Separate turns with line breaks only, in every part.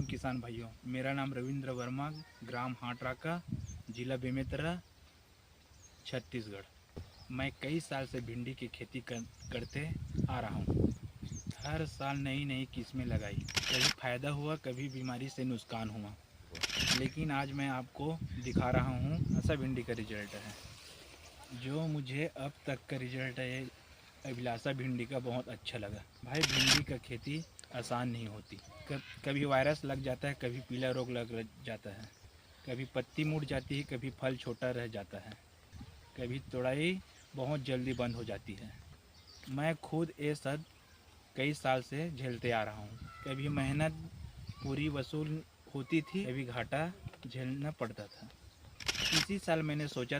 राम किसान भाइयों, मेरा नाम रविंद्र वर्मा, ग्राम हाटराका, जिला बेमेतरा, छत्तीसगढ़। मैं कई साल से भिंडी की खेती करते आ रहा हूँ। हर साल नई नई किस्में लगाई, कभी फ़ायदा हुआ, कभी बीमारी से नुकसान हुआ, लेकिन आज मैं आपको दिखा रहा हूँ ऐसा भिंडी का रिजल्ट है जो मुझे अब तक का रिजल्ट है। अभिलाषा भिंडी का बहुत अच्छा लगा। भाई, भिंडी का खेती आसान नहीं होती। कभी वायरस लग जाता है, कभी पीला रोग लग जाता है, कभी पत्ती मुड़ जाती है, कभी फल छोटा रह जाता है, कभी तोड़ाई बहुत जल्दी बंद हो जाती है। मैं खुद ये सब कई साल से झेलते आ रहा हूँ। कभी मेहनत पूरी वसूल होती थी, कभी घाटा झेलना पड़ता था। इसी साल मैंने सोचा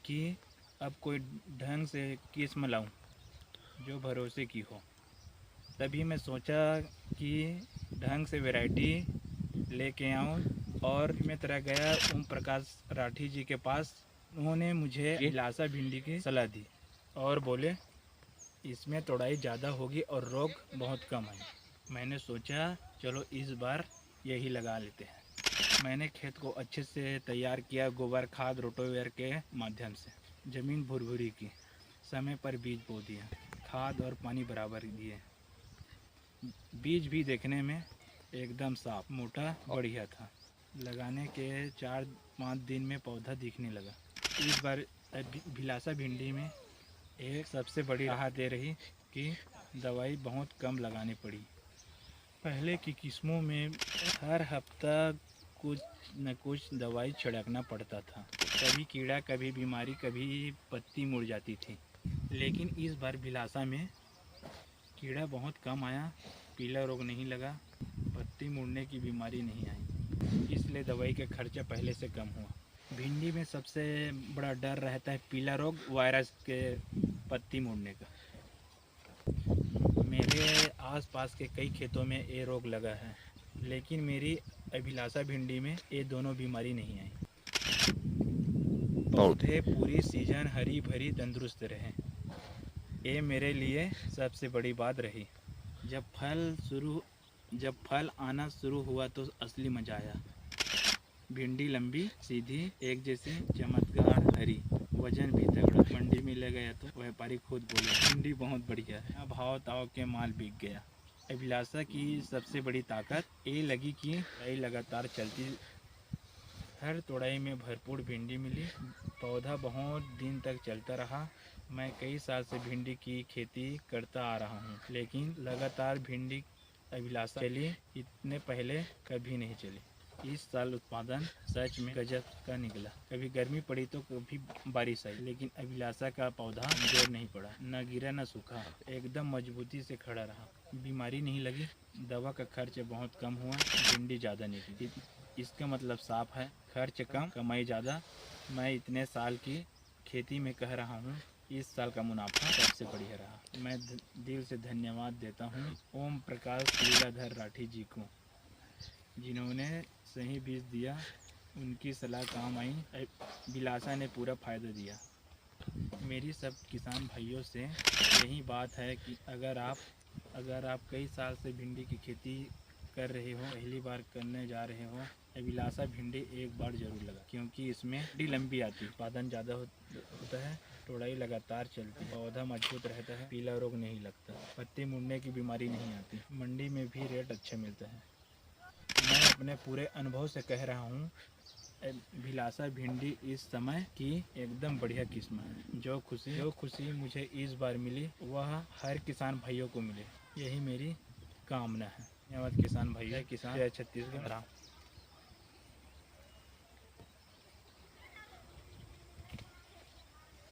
कि अब कोई ढंग से किस्म लाऊं जो भरोसे की हो। तभी मैं सोचा कि ढंग से वैरायटी लेके आऊं और मैं तरह गया ओम प्रकाश राठी जी के पास। उन्होंने मुझे अभिलाषा भिंडी की सलाह दी और बोले इसमें तोड़ाई ज़्यादा होगी और रोग बहुत कम है। मैंने सोचा चलो इस बार यही लगा लेते हैं। मैंने खेत को अच्छे से तैयार किया, गोबर खाद रोटोवेयर के माध्यम से। ज़मीन भुरभुरी की, समय पर बीज बो दिया, खाद और पानी बराबर दिए। बीज भी देखने में एकदम साफ मोटा बढ़िया था। लगाने के 4-5 दिन में पौधा दिखने लगा। इस बार अभिलाषा भिंडी में एक सबसे बड़ी राहत दे रही कि दवाई बहुत कम लगानी पड़ी। पहले की किस्मों में हर हफ्ता कुछ न कुछ दवाई छिड़कना पड़ता था। कभी कीड़ा, कभी बीमारी, कभी पत्ती मुड़ जाती थी। लेकिन इस बार अभिलाषा में कीड़ा बहुत कम आया, पीला रोग नहीं लगा, पत्ती मुड़ने की बीमारी नहीं आई, इसलिए दवाई का खर्चा पहले से कम हुआ। भिंडी में सबसे बड़ा डर रहता है पीला रोग, वायरस के पत्ती मुड़ने का। मेरे आसपास के कई खेतों में ये रोग लगा है, लेकिन मेरी अभिलाषा भिंडी में ये दोनों बीमारी नहीं आई। पौधे पूरी सीजन हरी भरी तंदुरुस्त रहे, ये मेरे लिए सबसे बड़ी बात रही। जब फल आना शुरू हुआ तो असली मजा आया। भिंडी लंबी सीधी एक जैसी चमत्कार हरी, वजन भी तगड़ा। मंडी में ले गया तो व्यापारी खुद बोले भिंडी बहुत बढ़िया है। भाव ताव के माल बिक गया। अभिलाषा की सबसे बड़ी ताकत ये लगी कि तोड़ाई लगातार चलती, हर तोड़ाई में भरपूर भिंडी मिली। पौधा बहुत दिन तक चलता रहा। मैं कई साल से भिंडी की खेती करता आ रहा हूँ, लेकिन लगातार भिंडी अभिलाषा चली इतने पहले कभी नहीं चली। इस साल उत्पादन सच में गजब का निकला। कभी गर्मी पड़ी तो कभी बारिश आई, लेकिन अभिलाषा का पौधा जोर नहीं पड़ा, न गिरा न सूखा, एकदम मजबूती से खड़ा रहा। बीमारी नहीं लगी, दवा का खर्च बहुत कम हुआ, भिंडी ज़्यादा निकली। इसका मतलब साफ है, खर्च कम कमाई ज़्यादा। मैं इतने साल की खेती में कह रहा हूँ, इस साल का मुनाफा सबसे बढ़िया रहा। मैं दिल से धन्यवाद देता हूँ ओम प्रकाश लीलाधर राठी जी को, जिन्होंने सही बीज दिया, उनकी सलाह काम आई। अभिलाषा ने पूरा फ़ायदा दिया। मेरी सब किसान भाइयों से यही बात है कि अगर आप कई साल से भिंडी की खेती कर रहे हो, पहली बार करने जा रहे हो, अभिलाषा भिंडी एक बार ज़रूर लगा, क्योंकि इसमें लंबी आती, उत्पादन ज़्यादा होता है, तोड़ाई लगातार चलती, पौधा मजबूत रहता है, पीला रोग नहीं लगता, पत्ती मुड़ने की बीमारी नहीं आती, मंडी में भी रेट अच्छा मिलता है। मैं अपने पूरे अनुभव से कह रहा हूँ, अभिलाषा भिंडी इस समय की एकदम बढ़िया किस्म है। जो खुशी मुझे इस बार मिली, वह हर किसान भाइयों को मिले, यही मेरी कामना है। धन्यवाद किसान भाई, किसान जय छत्तीसगढ़।